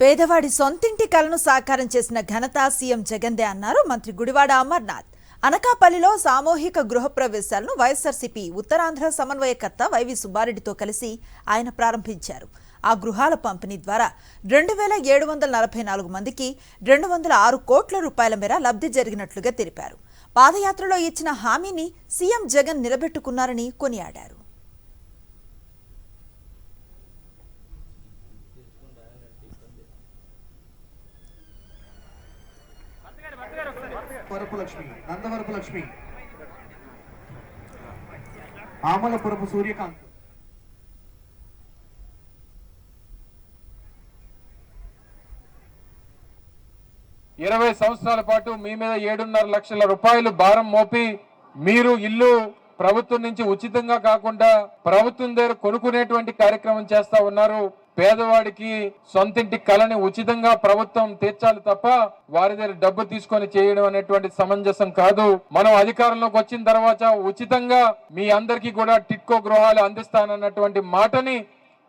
పేదవాడి సొంతింటి కలను సాకారం చేసిన ఘనత సీఎం జగన్దే అన్నారు మంత్రి గుడివాడ అమర్నాథ్. అనకాపల్లిలో సామూహిక గృహప్రవేశాలను వైఎస్ఆర్సీపీ ఉత్తరాంధ్ర సమన్వయకర్త వైవి సుబ్బారెడ్డితో కలిసి ఆయన ప్రారంభించారు. ఆ గృహాల పంపిణీ ద్వారా 2744 మందికి 206 కోట్ల రూపాయల మేర లబ్ధి జరిగినట్లుగా తెలిపారు. పాదయాత్రలో ఇచ్చిన హామీని సీఎం జగన్ నిలబెట్టుకున్నారని కొనియాడారు. వరపులక్ష్మి, నందవరపులక్ష్మి, ఆమలపురపు సూర్యకాంత్. ఇరవై సంవత్సరాల పాటు మీ మీద 7.5 లక్షల రూపాయలు భారం మోపి మీరు ఇల్లు ప్రభుత్వం నుంచి ఉచితంగా కాకుండా ప్రభుత్వం దగ్గర కొనుక్కునేటువంటి కార్యక్రమం చేస్తా ఉన్నారు. పేదవాడికి సొంతింటి కలని ఉచితంగా ప్రభుత్వం తీర్చాలి తప్ప వారి దగ్గర డబ్బు తీసుకొని చేయడం అనేటువంటి సమంజసం కాదు. మనం అధికారంలోకి వచ్చిన తర్వాత ఉచితంగా మీ అందరికీ కూడా టిట్కో గృహాలు అందిస్తానన్నటువంటి మాటని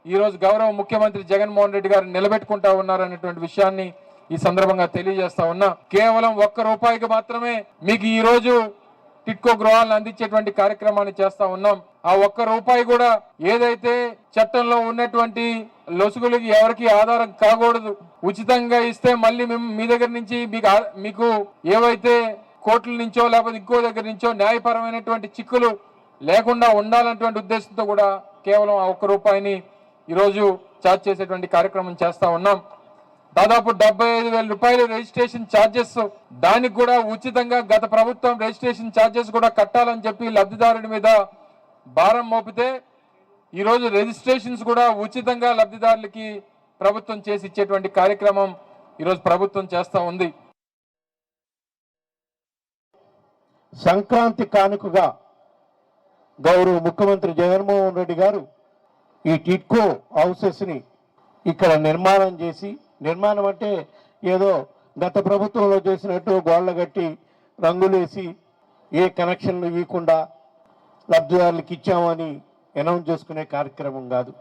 ఈ రోజు గౌరవ ముఖ్యమంత్రి జగన్మోహన్ రెడ్డి గారు నిలబెట్టుకుంటా ఉన్నారనేటువంటి విషయాన్ని ఈ సందర్భంగా తెలియజేస్తా ఉన్నా. కేవలం 1 రూపాయికి మాత్రమే మీకు ఈ రోజు టిట్కో గృహాలను అందించేటువంటి కార్యక్రమాన్ని చేస్తా ఉన్నాం. ఆ 1 రూపాయి కూడా ఏదైతే చట్టంలో ఉన్నటువంటి లొసుగులకి ఎవరికి ఆధారం కాకూడదు. ఉచితంగా ఇస్తే మళ్ళీ మీ దగ్గర నుంచి మీకు ఏవైతే కోర్టుల నుంచో లేకపోతే ఇంకో దగ్గర నుంచో న్యాయపరమైనటువంటి చిక్కులు లేకుండా ఉండాలన్నటువంటి ఉద్దేశంతో కూడా కేవలం ఆ 1 రూపాయిని ఈరోజు ఛార్జ్ చేసేటువంటి కార్యక్రమం చేస్తా ఉన్నాం. దాదాపు 75,000 రూపాయలు రిజిస్ట్రేషన్ ఛార్జెస్, దానికి కూడా ఉచితంగా గత ప్రభుత్వం రిజిస్ట్రేషన్ ఛార్జెస్ కూడా కట్టాలని చెప్పి లబ్ధిదారుడి మీద భారం మోపితే ఈరోజు రిజిస్ట్రేషన్స్ కూడా ఉచితంగా లబ్ధిదారులకి ప్రభుత్వం చేసి ఇచ్చేటువంటి కార్యక్రమం ఈరోజు ప్రభుత్వం చేస్తా ఉంది. సంక్రాంతి కానుకగా గౌరవ ముఖ్యమంత్రి జగన్మోహన్ రెడ్డి గారు ఈ టిట్కో హౌసెస్ ని ఇక్కడ నిర్మాణం చేసి, నిర్మాణం అంటే ఏదో గత ప్రభుత్వంలో చేసినట్టు గోళ్ల కట్టి రంగులేసి ఏ కనెక్షన్లు ఇవ్వకుండా లబ్ధిదారులకు ఇచ్చామని అనౌన్స్ చేసుకునే కార్యక్రమం కాదు.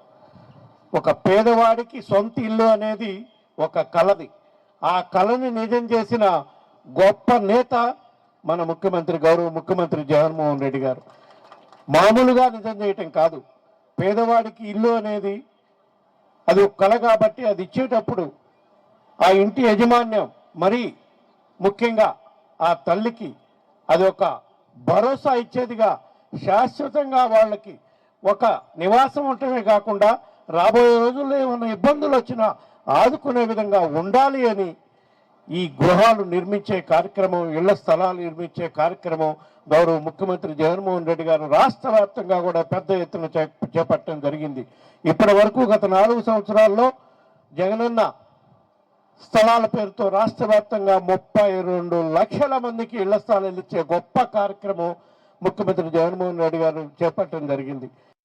ఒక పేదవాడికి సొంత ఇల్లు అనేది ఒక కలది. ఆ కళని నిజం చేసిన గొప్ప నేత మన ముఖ్యమంత్రి, గౌరవ ముఖ్యమంత్రి జగన్మోహన్ రెడ్డి గారు. మామూలుగా నిజం చేయటం కాదు. పేదవాడికి ఇల్లు అనేది అది ఒక కళ కాబట్టి అది ఇచ్చేటప్పుడు ఆ ఇంటి యాజమాన్యం, మరీ ముఖ్యంగా ఆ తల్లికి అది ఒక భరోసా ఇచ్చేదిగా, శాశ్వతంగా వాళ్ళకి ఒక నివాసం ఉండటమే కాకుండా రాబోయే రోజుల్లో ఏమైనా ఇబ్బందులు వచ్చినా ఆదుకునే విధంగా ఉండాలి అని ఈ గృహాలు నిర్మించే కార్యక్రమం, ఇళ్ల స్థలాలు నిర్మించే కార్యక్రమం గౌరవ ముఖ్యమంత్రి జగన్మోహన్ రెడ్డి గారు రాష్ట్ర వ్యాప్తంగా కూడా పెద్ద ఎత్తున చేపట్టడం జరిగింది. ఇప్పటి వరకు గత 4 సంవత్సరాల్లో జగనన్న స్థలాల పేరుతో రాష్ట్ర వ్యాప్తంగా 32 లక్షల మందికి ఇళ్ల స్థలాలు ఇచ్చే గొప్ప కార్యక్రమం ముఖ్యమంత్రి జగన్మోహన్ రెడ్డి గారు చేపట్టడం జరిగింది.